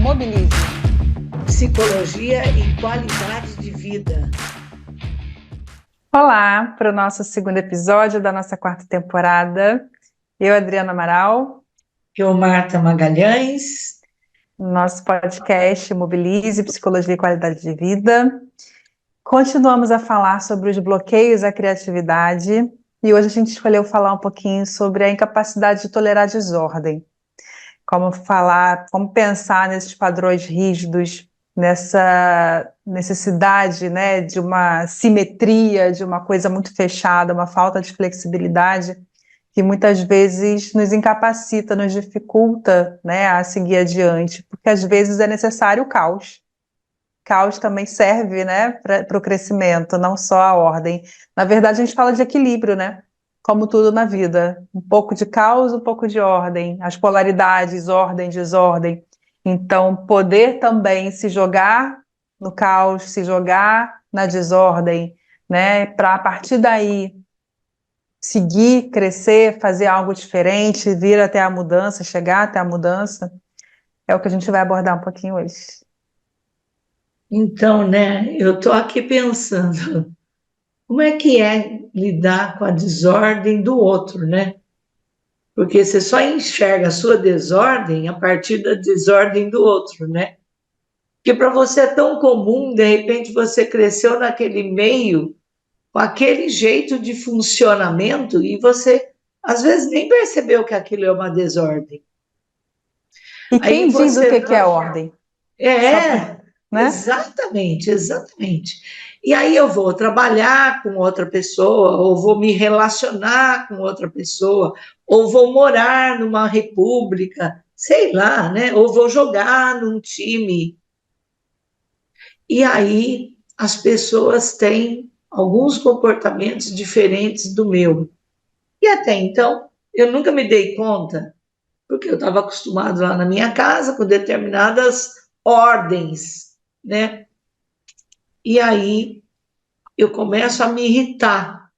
Mobilize. Psicologia e qualidade de vida. Olá, para o nosso segundo episódio da nossa quarta temporada. Eu, Adriana Amaral. Eu, Marta Magalhães. Nosso podcast Mobilize, Psicologia e Qualidade de Vida. Continuamos a falar sobre os bloqueios à criatividade e hoje a gente escolheu falar um pouquinho sobre a incapacidade de tolerar desordem. Como pensar nesses padrões rígidos, nessa necessidade, né, de uma simetria, de uma coisa muito fechada, uma falta de flexibilidade que muitas vezes nos incapacita, nos dificulta, né, a seguir adiante, porque às vezes é necessário o caos. Caos também serve, né, para o crescimento, não só a ordem. Na verdade, a gente fala de equilíbrio, né? Como tudo na vida. Um pouco de caos, um pouco de ordem. As polaridades, ordem, desordem. Então, poder também se jogar no caos, se jogar na desordem, né? Para a partir daí seguir, crescer, fazer algo diferente, vir até a mudança, chegar até a mudança, é o que a gente vai abordar um pouquinho hoje. Então, né, eu estou aqui pensando, como é que é lidar com a desordem do outro, né? Porque você só enxerga a sua desordem a partir da desordem do outro, né? Porque para você é tão comum, de repente você cresceu naquele meio, com aquele jeito de funcionamento, e você, às vezes, nem percebeu que aquilo é uma desordem. E Aí quem diz o você que é ordem? É, Né? exatamente, exatamente. E aí eu vou trabalhar com outra pessoa, ou vou me relacionar com outra pessoa, ou vou morar numa república, sei lá, né? Ou vou jogar num time. E aí as pessoas têm alguns comportamentos diferentes do meu. E até então eu nunca me dei conta, porque eu estava acostumado lá na minha casa com determinadas ordens, né? E aí eu começo a me irritar,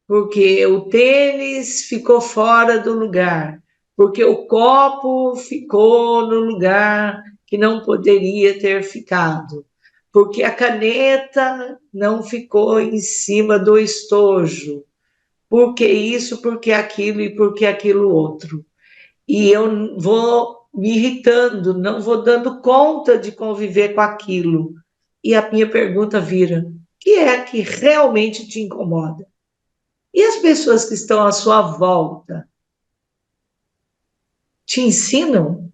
porque o tênis ficou fora do lugar, porque o copo ficou no lugar que não poderia ter ficado, porque a caneta não ficou em cima do estojo, porque isso, porque aquilo e porque aquilo outro. E eu vou me irritando, não vou dando conta de conviver com aquilo. E a minha pergunta vira: o que é que realmente te incomoda? E as pessoas que estão à sua volta te ensinam?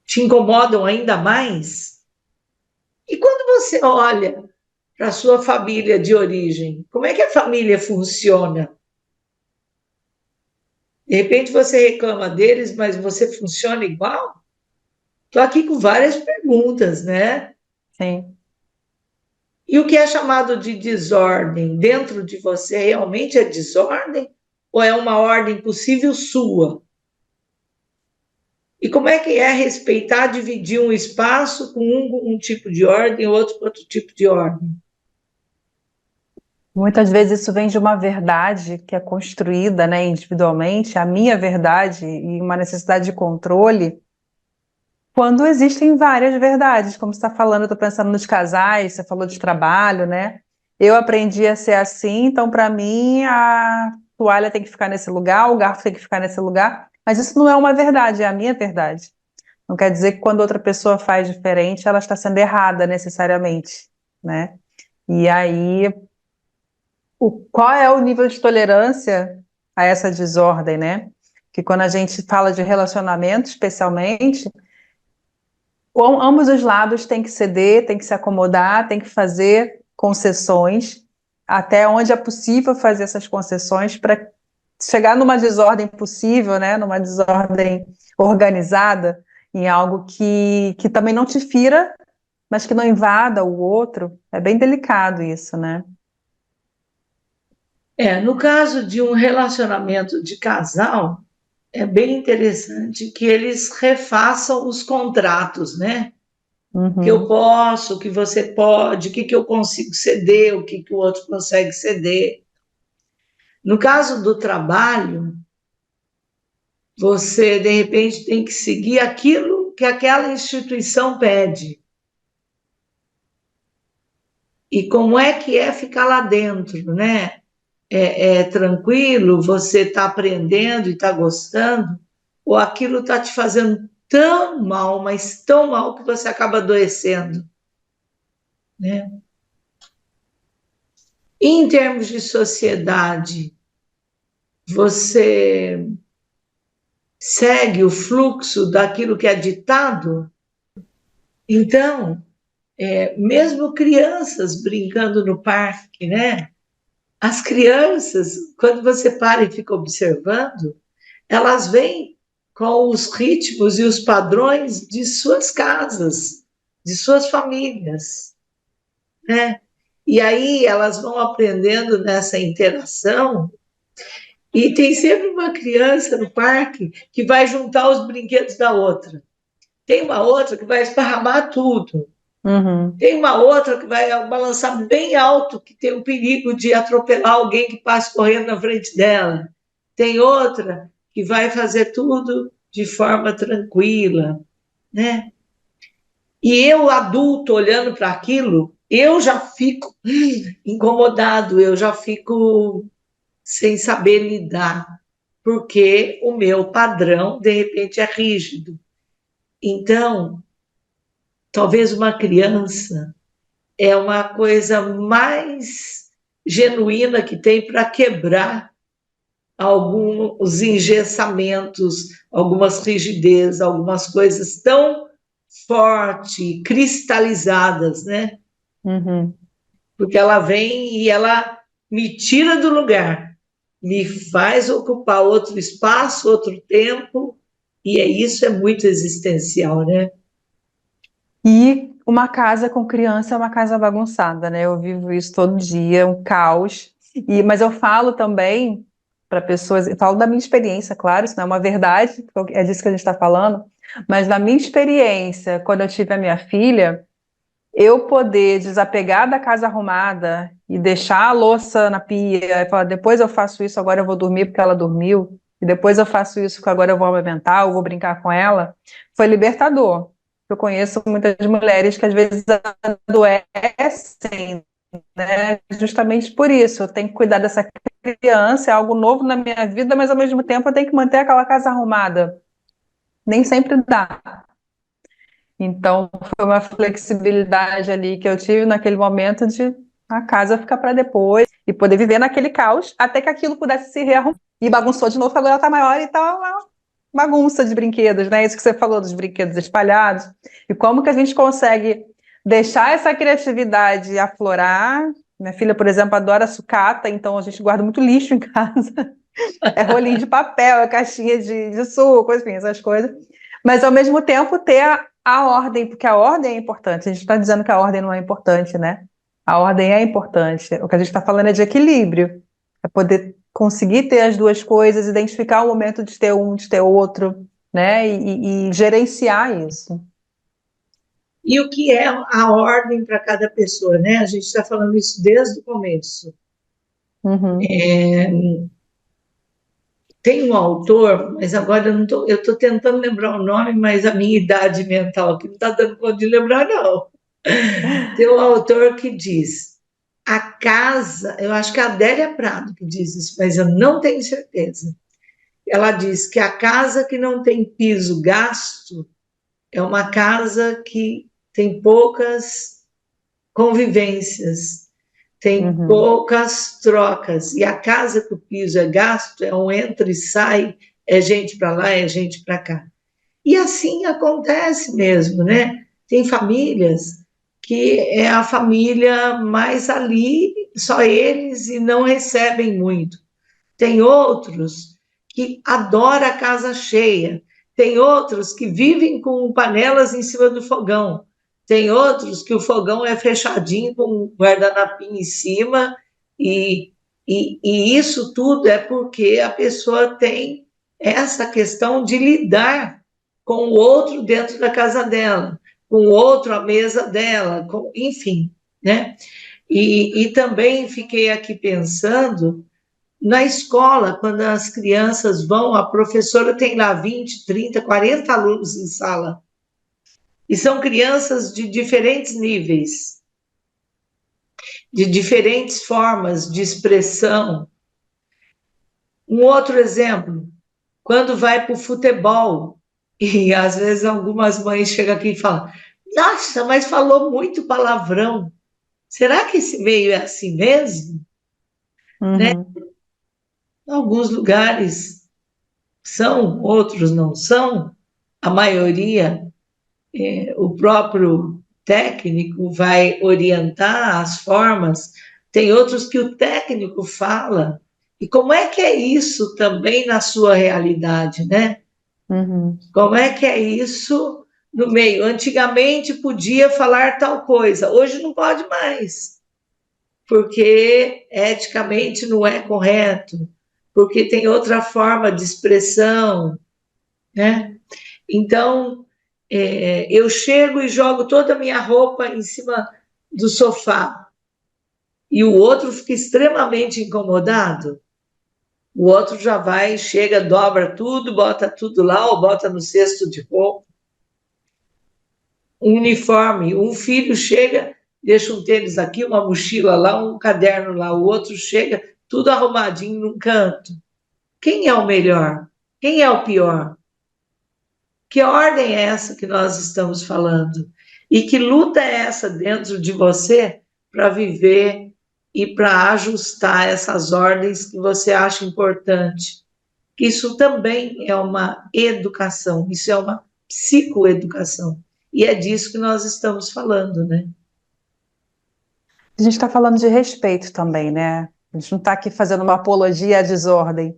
Te incomodam ainda mais? E quando você olha para a sua família de origem, como é que a família funciona? De repente você reclama deles, mas você funciona igual? Estou aqui com várias perguntas, né? Sim. E o que é chamado de desordem dentro de você realmente é desordem? Ou é uma ordem possível sua? E como é que é respeitar, dividir um espaço com um tipo de ordem, outro com outro tipo de ordem? Muitas vezes isso vem de uma verdade que é construída, né, individualmente, a minha verdade e uma necessidade de controle, quando existem várias verdades. Como você está falando, eu estou pensando nos casais, você falou de trabalho, né? Eu aprendi a ser assim, então para mim a toalha tem que ficar nesse lugar, o garfo tem que ficar nesse lugar, mas isso não é uma verdade, é a minha verdade. Não quer dizer que quando outra pessoa faz diferente, ela está sendo errada necessariamente, né? E aí qual é o nível de tolerância a essa desordem, né? Que quando a gente fala de relacionamento, especialmente, ambos os lados têm que ceder, têm que se acomodar, têm que fazer concessões, até onde é possível fazer essas concessões para chegar numa desordem possível, né? Numa desordem organizada, em algo que também não te fira, mas que não invada o outro. É bem delicado isso, né? No caso de um relacionamento de casal, é bem interessante que eles refaçam os contratos, né? Que eu Uhum. posso, o que você pode, o que eu consigo ceder, o que o outro consegue ceder. No caso do trabalho, você de repente tem que seguir aquilo que aquela instituição pede. E como é que é ficar lá dentro, né? É tranquilo, você está aprendendo e está gostando, ou aquilo está te fazendo tão mal, mas tão mal que você acaba adoecendo, né? Em termos de sociedade, você segue o fluxo daquilo que é ditado? Então, mesmo crianças brincando no parque, né? As crianças, quando você para e fica observando, elas vêm com os ritmos e os padrões de suas casas, de suas famílias, né? E aí elas vão aprendendo nessa interação, e tem sempre uma criança no parque que vai juntar os brinquedos da outra. Tem uma outra que vai esparramar tudo. Uhum. Tem uma outra que vai balançar bem alto, que tem o perigo de atropelar alguém que passe correndo na frente dela. Tem outra que vai fazer tudo de forma tranquila, né? E eu, adulto, olhando para aquilo, eu já fico incomodado, eu já fico sem saber lidar, porque o meu padrão, de repente, é rígido. Então, talvez uma criança é uma coisa mais genuína que tem para quebrar alguns engessamentos, algumas rigidezes, algumas coisas tão fortes, cristalizadas, né? Uhum. Porque ela vem e ela me tira do lugar, me faz ocupar outro espaço, outro tempo, e isso é muito existencial, né? E uma casa com criança é uma casa bagunçada, né? Eu vivo isso todo dia, um caos. Mas eu falo também para pessoas, eu falo da minha experiência, claro, isso não é uma verdade, é disso que a gente está falando, mas da minha experiência, quando eu tive a minha filha, eu poder desapegar da casa arrumada e deixar a louça na pia, e falar, depois eu faço isso, agora eu vou dormir porque ela dormiu, e depois eu faço isso porque agora eu vou amamentar, eu vou brincar com ela, foi libertador. Eu conheço muitas mulheres que às vezes adoecem, né? Justamente por isso, eu tenho que cuidar dessa criança, é algo novo na minha vida, mas ao mesmo tempo eu tenho que manter aquela casa arrumada. Nem sempre dá. Então, foi uma flexibilidade ali que eu tive naquele momento de a casa ficar para depois e poder viver naquele caos até que aquilo pudesse se rearrumar. E bagunçou de novo, porque agora ela está maior e está uma bagunça de brinquedos, né? Isso que você falou dos brinquedos espalhados. E como que a gente consegue deixar essa criatividade aflorar? Minha filha, por exemplo, adora sucata, então a gente guarda muito lixo em casa. É rolinho de papel, é caixinha de suco, enfim, essas coisas. Mas, ao mesmo tempo, ter a ordem, porque a ordem é importante. A gente está dizendo que a ordem não é importante, né? A ordem é importante. O que a gente está falando é de equilíbrio. É poder conseguir ter as duas coisas, identificar o momento de ter um, de ter outro, né? E gerenciar isso. E o que é a ordem para cada pessoa, né? A gente está falando isso desde o começo. Uhum. Tem um autor, mas agora eu estou tentando lembrar o nome, mas a minha idade mental que não está dando conta de lembrar, não. Tem um autor que diz: a casa, eu acho que é a Adélia Prado que diz isso, mas eu não tenho certeza. Ela diz que a casa que não tem piso gasto é uma casa que tem poucas convivências, tem Uhum. poucas trocas. E a casa que o piso é gasto é um entra e sai, é gente para lá, é gente para cá. E assim acontece mesmo, né? Tem famílias que é a família mais ali, só eles, e não recebem muito. Tem outros que adoram a casa cheia. Tem outros que vivem com panelas em cima do fogão. Tem outros que o fogão é fechadinho com um guardanapinho em cima. E isso tudo é porque a pessoa tem essa questão de lidar com o outro dentro da casa dela, com o outro à mesa dela, enfim, né? E também fiquei aqui pensando na escola, quando as crianças vão, a professora tem lá 20, 30, 40 alunos em sala. E são crianças de diferentes níveis, de diferentes formas de expressão. Um outro exemplo, quando vai para o futebol, e às vezes algumas mães chegam aqui e falam: Nossa, mas falou muito palavrão. Será que esse meio é assim mesmo? Né? Uhum. Alguns lugares são, outros não são. A maioria, o próprio técnico vai orientar as formas. Tem outros que o técnico fala. E como é que é isso também na sua realidade, né? Uhum. Como é que é isso no meio? Antigamente podia falar tal coisa, hoje não pode mais, porque eticamente não é correto, porque tem outra forma de expressão, né? Então, eu chego e jogo toda a minha roupa em cima do sofá e o outro fica extremamente incomodado. O outro já vai, chega, dobra tudo, bota tudo lá ou bota no cesto de roupa. Um uniforme, um filho chega, deixa um tênis aqui, uma mochila lá, um caderno lá, o outro chega, tudo arrumadinho num canto. Quem é o melhor? Quem é o pior? Que ordem é essa que nós estamos falando? E que luta é essa dentro de você para viver e para ajustar essas ordens que você acha importante? Isso também é uma educação, isso é uma psicoeducação. E é disso que nós estamos falando, né? A gente está falando de respeito também, né? A gente não está aqui fazendo uma apologia à desordem,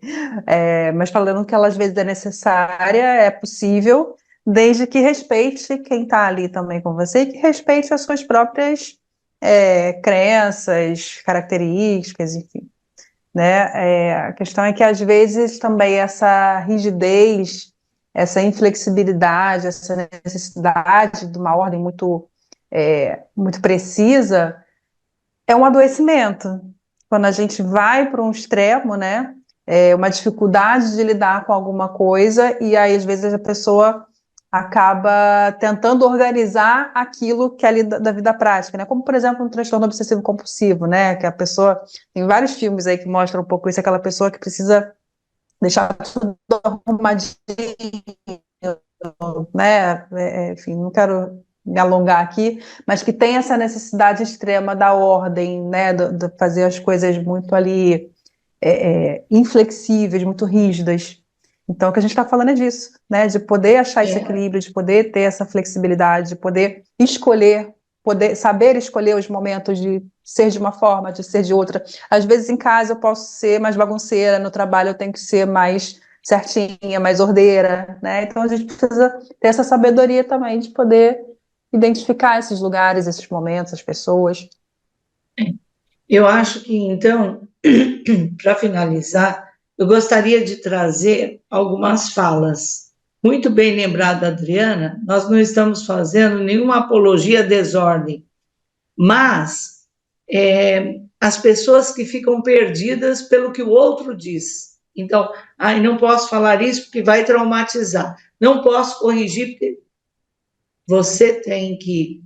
mas falando que ela às vezes é necessária, é possível, desde que respeite quem está ali também com você e que respeite as suas próprias crenças, características, enfim, né? A questão é que às vezes também essa rigidez, essa inflexibilidade, essa necessidade de uma ordem muito precisa é um adoecimento. Quando a gente vai para um extremo, né? É uma dificuldade de lidar com alguma coisa, e aí, às vezes, a pessoa acaba tentando organizar aquilo que é ali da vida prática, né? Como, por exemplo, um transtorno obsessivo compulsivo, né? Que a pessoa. Tem vários filmes aí que mostram um pouco isso, aquela pessoa que precisa deixar tudo arrumadinho, né? Enfim, não quero me alongar aqui, mas que tem essa necessidade extrema da ordem, né? De fazer as coisas muito ali inflexíveis, muito rígidas. Então, o que a gente está falando é disso, né? De poder achar esse É, equilíbrio, de poder ter essa flexibilidade, de poder escolher, poder saber escolher os momentos de ser de uma forma, de ser de outra. Às vezes em casa eu posso ser mais bagunceira, no trabalho eu tenho que ser mais certinha, mais ordeira, né? Então a gente precisa ter essa sabedoria também de poder identificar esses lugares, esses momentos, as pessoas. eu acho que, então, para finalizar, eu gostaria de trazer algumas falas. Muito bem lembrada, Adriana, nós não estamos fazendo nenhuma apologia à desordem, mas as pessoas que ficam perdidas pelo que o outro diz. Então, não posso falar isso porque vai traumatizar. Não posso corrigir porque você tem que,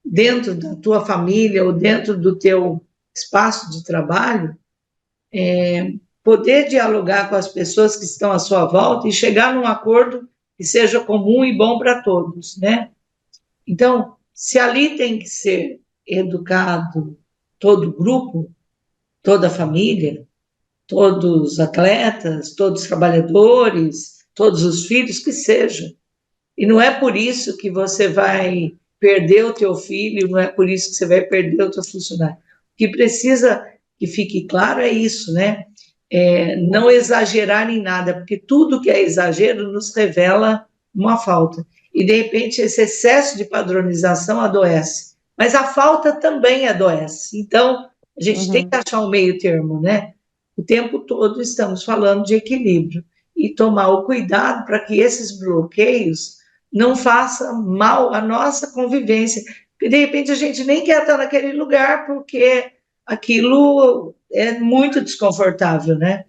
dentro da tua família ou dentro do teu espaço de trabalho, poder dialogar com as pessoas que estão à sua volta e chegar num acordo que seja comum e bom para todos, né? Então, se ali tem que ser educado todo o grupo, toda a família, todos os atletas, todos os trabalhadores, todos os filhos, que seja. E não é por isso que você vai perder o teu filho, não é por isso que você vai perder o teu funcionário. O que precisa que fique claro é isso, né? Não exagerar em nada, porque tudo que é exagero nos revela uma falta. E, de repente, esse excesso de padronização adoece. Mas a falta também adoece. Então, a gente tem Uhum. que achar um meio termo, né? O tempo todo estamos falando de equilíbrio e tomar o cuidado para que esses bloqueios não façam mal à nossa convivência. Porque, de repente, a gente nem quer estar naquele lugar porque aquilo é muito desconfortável, né?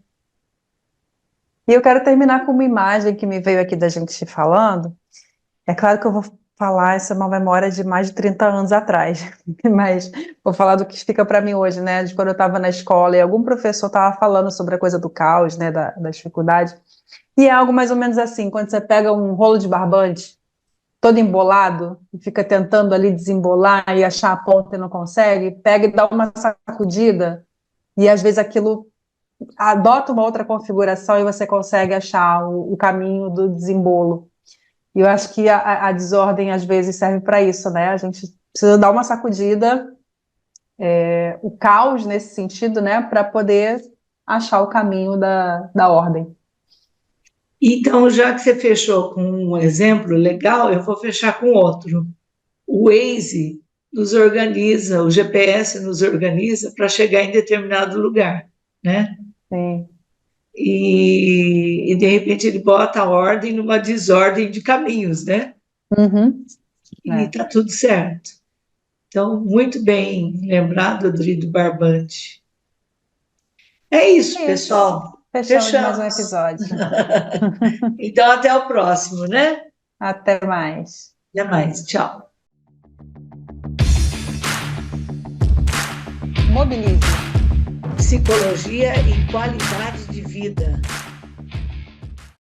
E eu quero terminar com uma imagem que me veio aqui da gente falando. É claro que eu vou falar, essa é uma memória de mais de 30 anos atrás, mas vou falar do que fica para mim hoje, né? De quando eu estava na escola e algum professor estava falando sobre a coisa do caos, né? Da dificuldade. E é algo mais ou menos assim, quando você pega um rolo de barbante, todo embolado, e fica tentando ali desembolar e achar a ponta e não consegue, pega e dá uma sacudida, e às vezes aquilo adota uma outra configuração e você consegue achar o caminho do desembolo. E eu acho que a desordem às vezes serve para isso, né? A gente precisa dar uma sacudida, o caos nesse sentido, né? Para poder achar o caminho da ordem. Então, já que você fechou com um exemplo legal, eu vou fechar com outro. O Waze nos organiza, o GPS nos organiza para chegar em determinado lugar, né? Sim. E de repente ele bota a ordem numa desordem de caminhos, né? Uhum. E está tudo certo. Então, muito bem lembrado, Adrido Barbante. É isso, É isso. pessoal. Fechamos mais um Fechamos. episódio. Então, até o próximo, né? Até mais. Até mais. Tchau. Mobilize. Psicologia e qualidade de vida.